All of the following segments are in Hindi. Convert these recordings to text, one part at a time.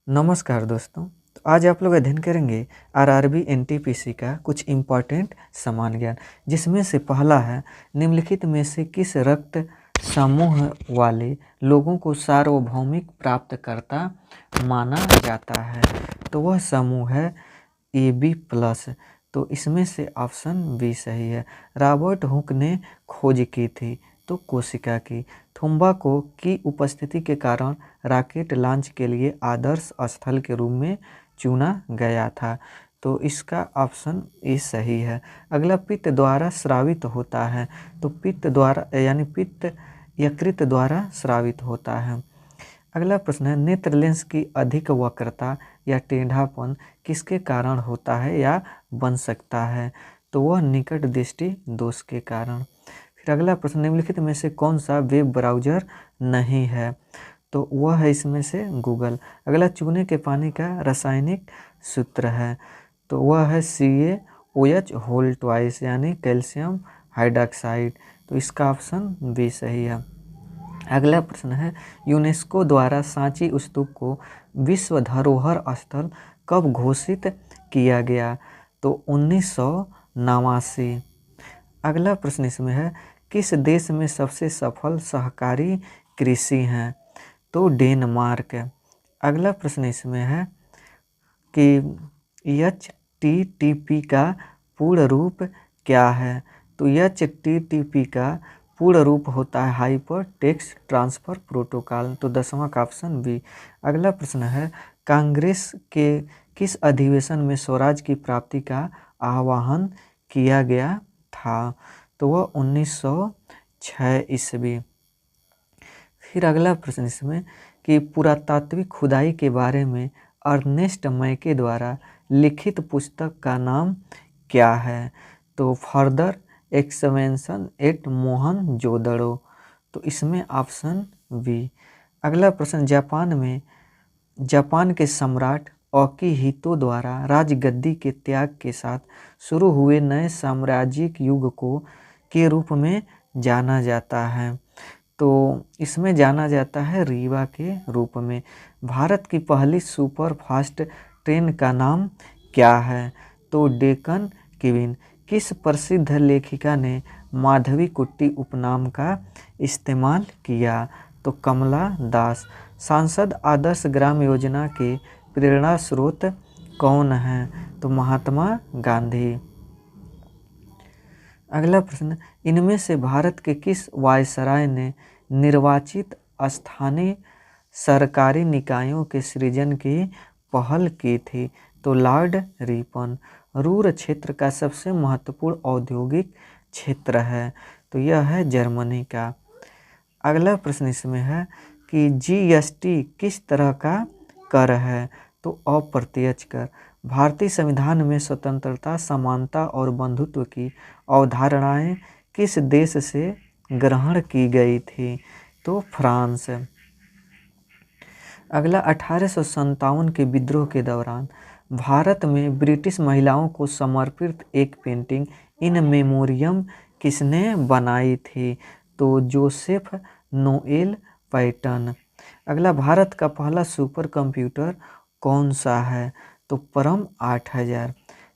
नमस्कार दोस्तों। तो आज आप लोग अध्ययन करेंगे आरआरबी एनटीपीसी का कुछ इम्पॉर्टेंट समान ज्ञान, जिसमें से पहला है निम्नलिखित में से किस रक्त समूह वाले लोगों को सार्वभौमिक प्राप्तकर्ता माना जाता है। तो वह समूह है AB प्लस। तो इसमें से ऑप्शन बी सही है। रॉबर्ट हुक ने खोज की थी तो कोशिका की। थुम्बाको की उपस्थिति के कारण रॉकेट लॉन्च के लिए आदर्श स्थल के रूप में चुना गया था। तो इसका ऑप्शन ए सही है। अगला पित्त द्वारा स्रावित होता है। तो पित्त द्वारा यानी पित्त यकृत द्वारा स्रावित होता है। अगला प्रश्न है नेत्र लेंस की अधिक वक्रता या टेढ़ापन किसके कारण होता है या बन सकता है। तो वह निकट दृष्टि दोष के कारण। फिर अगला प्रश्न निम्नलिखित में से कौन सा वेब ब्राउज़र नहीं है। तो वह है इसमें से गूगल। अगला चूने के पानी का रासायनिक सूत्र है। तो वह है CaOH होल ट्वाइस यानी कैल्शियम हाइड्रॉक्साइड। तो इसका ऑप्शन बी सही है। अगला प्रश्न है यूनेस्को द्वारा सांची स्तूप को विश्व धरोहर स्थल कब घोषित किया गया। तो 1989। अगला प्रश्न इसमें है किस देश में सबसे सफल सहकारी कृषि हैं। तो डेनमार्क। अगला प्रश्न इसमें है कि HTTP का पूर्ण रूप क्या है। तो HTTP का पूर्ण रूप होता है हाइपर टेक्स्ट ट्रांसफ़र प्रोटोकॉल। तो 10वां का ऑप्शन बी। अगला प्रश्न है कांग्रेस के किस अधिवेशन में स्वराज की प्राप्ति का आह्वान किया गया था। तो वह 1906 ईस्वी। फिर अगला प्रश्न इसमें कि पुरातात्विक खुदाई के बारे में अर्नेस्ट मैके द्वारा लिखित पुस्तक का नाम क्या है। तो फर्दर एक्सपेंशन एट मोहनजोदड़ो। तो इसमें ऑप्शन बी। अगला प्रश्न जापान के सम्राट अकिहितो द्वारा राजगद्दी के त्याग के साथ शुरू हुए नए साम्राज्यिक युग को के रूप में जाना जाता है। तो इसमें जाना जाता है रीवा के रूप में। भारत की पहली सुपर फास्ट ट्रेन का नाम क्या है। तो डेक्कन क्वीन। किस प्रसिद्ध लेखिका ने माधवी कुट्टी उपनाम का इस्तेमाल किया। तो कमला दास। सांसद आदर्श ग्राम योजना के प्रेरणा स्रोत कौन हैं। तो महात्मा गांधी। अगला प्रश्न इनमें से भारत के किस वायसराय ने निर्वाचित स्थानीय सरकारी निकायों के सृजन की पहल की थी। तो लॉर्ड रिपन। रूर क्षेत्र का सबसे महत्वपूर्ण औद्योगिक क्षेत्र है। तो यह है जर्मनी का। अगला प्रश्न इसमें है कि GST किस तरह का कर है। तो अप्रत्यक्ष कर। भारतीय संविधान में स्वतंत्रता समानता और बंधुत्व की अवधारणाएं किस देश से ग्रहण की गई थी। तो फ्रांस। अगला 1857 के विद्रोह के दौरान भारत में ब्रिटिश महिलाओं को समर्पित एक पेंटिंग इन मेमोरियम किसने बनाई थी। तो जोसेफ नोएल पैटन। अगला भारत का पहला सुपर कंप्यूटर कौन सा है। तो परम 8000।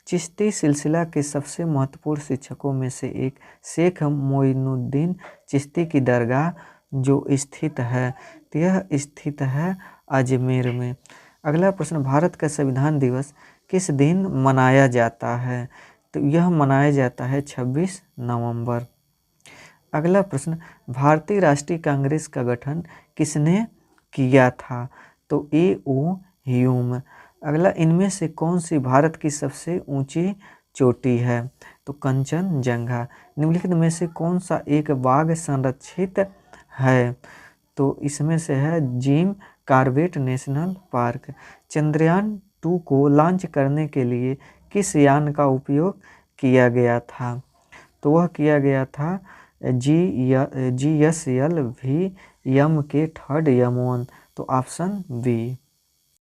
चिश्ती सिलसिला के सबसे महत्वपूर्ण शिक्षकों में से एक शेख मोइनुद्दीन चिश्ती की दरगाह जो स्थित है। तो यह स्थित है अजमेर में। अगला प्रश्न भारत का संविधान दिवस किस दिन मनाया जाता है। तो यह मनाया जाता है 26 नवंबर। अगला प्रश्न भारतीय राष्ट्रीय कांग्रेस का गठन किसने किया था। तो A.O. ह्यूम। अगला इनमें से कौन सी भारत की सबसे ऊंची चोटी है। तो कंचनजंगा। निम्नलिखित में से कौन सा एक बाघ संरक्षित है। तो इसमें से है Jim Corbett national park. Chandrayaan 2 को लॉन्च करने के लिए किस यान का उपयोग किया गया था। तो वह किया गया था GSLV-M के 3rd यम1। तो ऑप्शन बी।